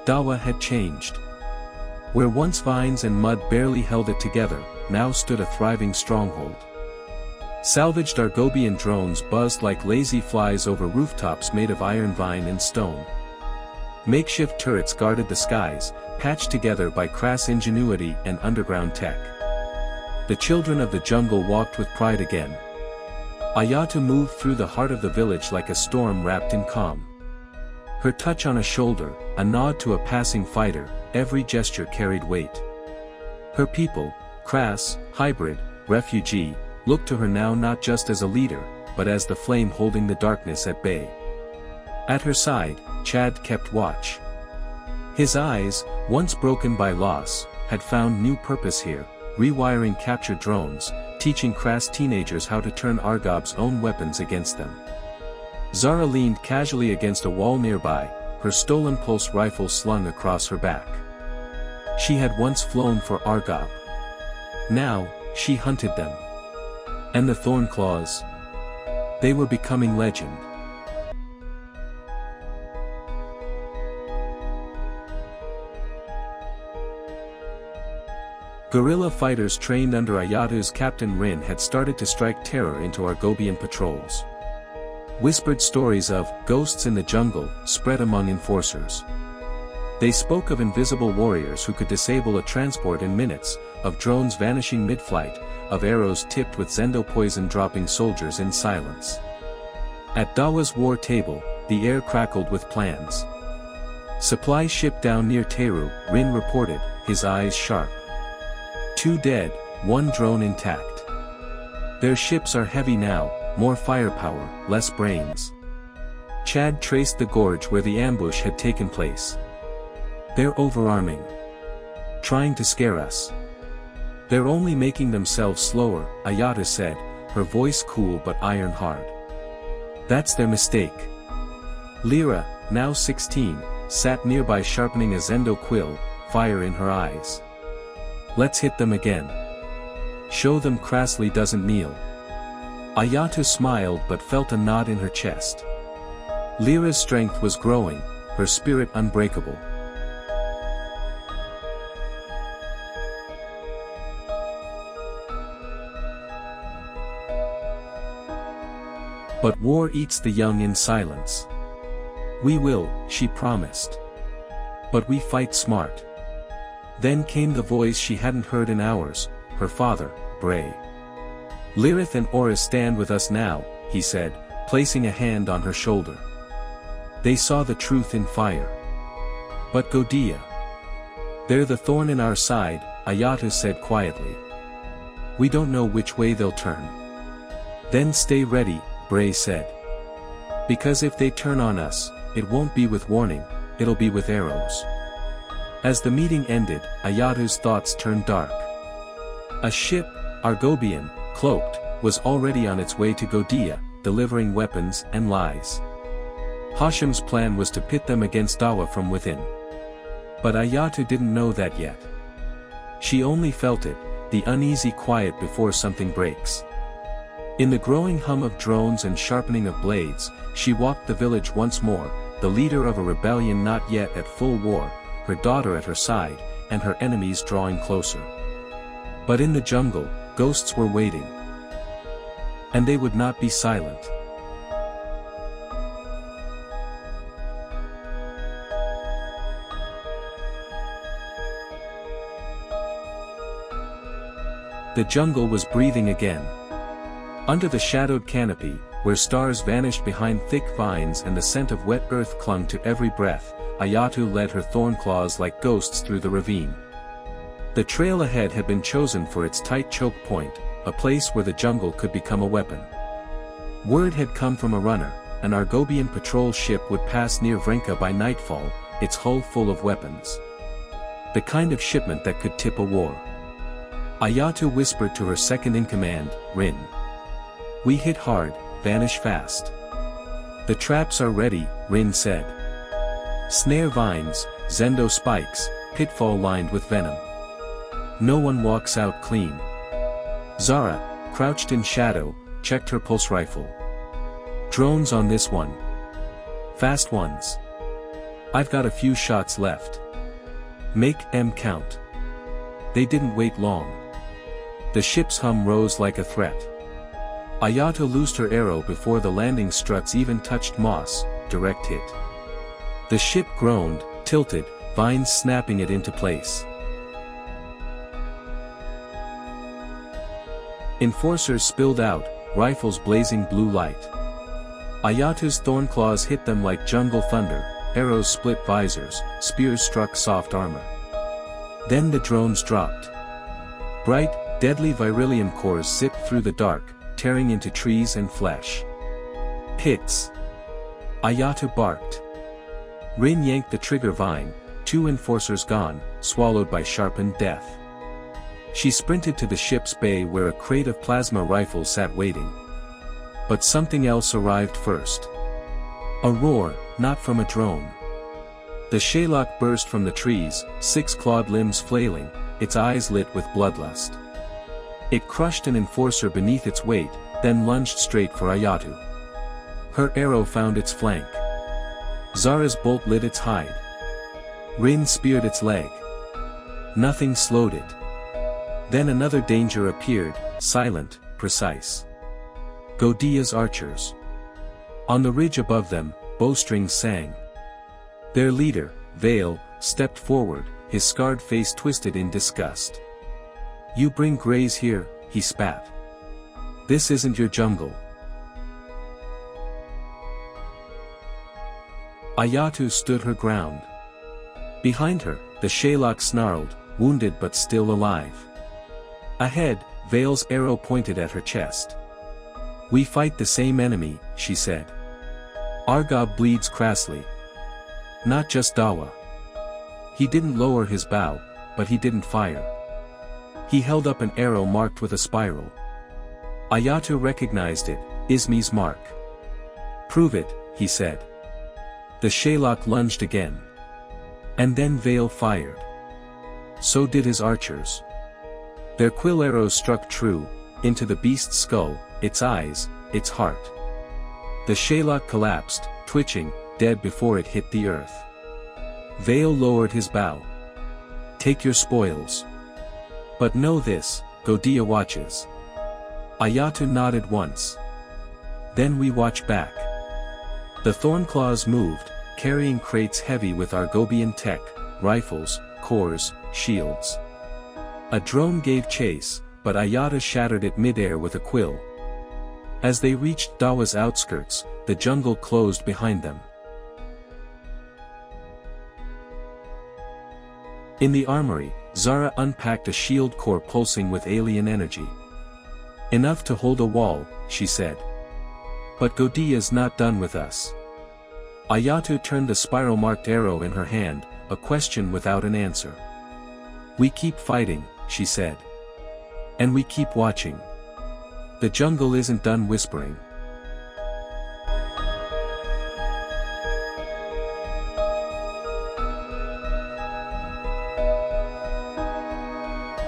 Dawa had changed. Where once vines and mud barely held it together, now stood a thriving stronghold. Salvaged Argobian drones buzzed like lazy flies over rooftops made of iron, vine and stone. Makeshift turrets guarded the skies, patched together by crass ingenuity and underground tech. The children of the jungle walked with pride again. Ayatu moved through the heart of the village like a storm wrapped in calm. Her touch on a shoulder, a nod to a passing fighter, every gesture carried weight. Her people, Crass, hybrid, refugee, looked to her now not just as a leader, but as the flame holding the darkness at bay. At her side, Chad kept watch. His eyes, once broken by loss, had found new purpose here, rewiring captured drones, teaching Crass teenagers how to turn Argob's own weapons against them. Zara leaned casually against a wall nearby, her stolen pulse rifle slung across her back. She had once flown for Argob. Now, she hunted them. And the Thornclaws? They were becoming legend. Guerrilla fighters trained under Ayatu's Captain Rin had started to strike terror into Argobian patrols. Whispered stories of ghosts in the jungle spread among enforcers. They spoke of invisible warriors who could disable a transport in minutes, of drones vanishing mid-flight, of arrows tipped with Zendo poison dropping soldiers in silence. At Dawa's war table, the air crackled with plans. Supply ship down near Teru, Rin reported, his eyes sharp. 2 dead, 1 drone intact. Their ships are heavy now, more firepower, less brains. Chad traced the gorge where the ambush had taken place. They're overarming. Trying to scare us. They're only making themselves slower, Ayatu said, her voice cool but iron hard. That's their mistake. Lyra, now 16, sat nearby sharpening a Zendo quill, fire in her eyes. Let's hit them again. Show them Crassly doesn't kneel. Ayatu smiled but felt a knot in her chest. Lyra's strength was growing, her spirit unbreakable. But war eats the young in silence. We will, she promised. But we fight smart. Then came the voice she hadn't heard in hours, her father, Bray. Lirith and Aura stand with us now, he said, placing a hand on her shoulder. They saw the truth in fire. But Godia. They're the thorn in our side, Ayatu said quietly. We don't know which way they'll turn. Then stay ready, Bray said. Because if they turn on us, it won't be with warning, it'll be with arrows. As the meeting ended, Ayatu's thoughts turned dark. A ship, Argobian, cloaked, was already on its way to Godia, delivering weapons and lies. Hashem's plan was to pit them against Dawa from within. But Ayatu didn't know that yet. She only felt it, the uneasy quiet before something breaks. In the growing hum of drones and sharpening of blades, she walked the village once more, the leader of a rebellion not yet at full war, her daughter at her side, and her enemies drawing closer. But in the jungle, ghosts were waiting. And they would not be silent. The jungle was breathing again. Under the shadowed canopy, where stars vanished behind thick vines and the scent of wet earth clung to every breath, Ayatu led her Thornclaws like ghosts through the ravine. The trail ahead had been chosen for its tight choke point, a place where the jungle could become a weapon. Word had come from a runner, an Argobian patrol ship would pass near Vrenka by nightfall, its hull full of weapons. The kind of shipment that could tip a war. Ayatu whispered to her second-in-command, Rin. We hit hard, vanish fast. The traps are ready, Rin said. Snare vines, Zendo spikes, pitfall lined with venom. No one walks out clean. Zara, crouched in shadow, checked her pulse rifle. Drones on this one. Fast ones. I've got a few shots left. Make 'em count. They didn't wait long. The ship's hum rose like a threat. Ayato loosed her arrow before the landing struts even touched moss, direct hit. The ship groaned, tilted, vines snapping it into place. Enforcers spilled out, rifles blazing blue light. Ayato's thornclaws hit them like jungle thunder, arrows split visors, spears struck soft armor. Then the drones dropped. Bright, deadly Virilium cores zipped through the dark, tearing into trees and flesh. Hits. Ayato barked. Rin yanked the trigger vine, 2 enforcers gone, swallowed by sharpened death. She sprinted to the ship's bay where a crate of plasma rifles sat waiting. But something else arrived first. A roar, not from a drone. The Shalak burst from the trees, 6 clawed limbs flailing, its eyes lit with bloodlust. It crushed an enforcer beneath its weight, then lunged straight for Ayato. Her arrow found its flank. Zara's bolt lit its hide. Rin speared its leg. Nothing slowed it. Then another danger appeared, silent, precise. Godia's archers. On the ridge above them, bowstrings sang. Their leader, Vale, stepped forward, his scarred face twisted in disgust. "You bring greys here," he spat. "This isn't your jungle." Ayato stood her ground. Behind her, the Shalak snarled, wounded but still alive. Ahead, Vale's arrow pointed at her chest. "We fight the same enemy," she said. "Argob bleeds crassly. Not just Dawa." He didn't lower his bow, but he didn't fire. He held up an arrow marked with a spiral. Ayato recognized it, Ismi's mark. "Prove it," he said. The Shalak lunged again. And then Vale fired. So did his archers. Their quill arrows struck true, into the beast's skull, its eyes, its heart. The Shalak collapsed, twitching, dead before it hit the earth. Vale lowered his bow. "Take your spoils. But know this, Godia watches." Ayato nodded once. "Then we watch back." The Thornclaws moved, carrying crates heavy with Argobian tech, rifles, cores, shields. A drone gave chase, but Ayato shattered it midair with a quill. As they reached Dawa's outskirts, the jungle closed behind them. In the armory, Zara unpacked a shield core pulsing with alien energy. "Enough to hold a wall," she said. "But Godia's not done with us." Ayato turned the spiral-marked arrow in her hand, a question without an answer. "We keep fighting," she said. "And we keep watching. The jungle isn't done whispering."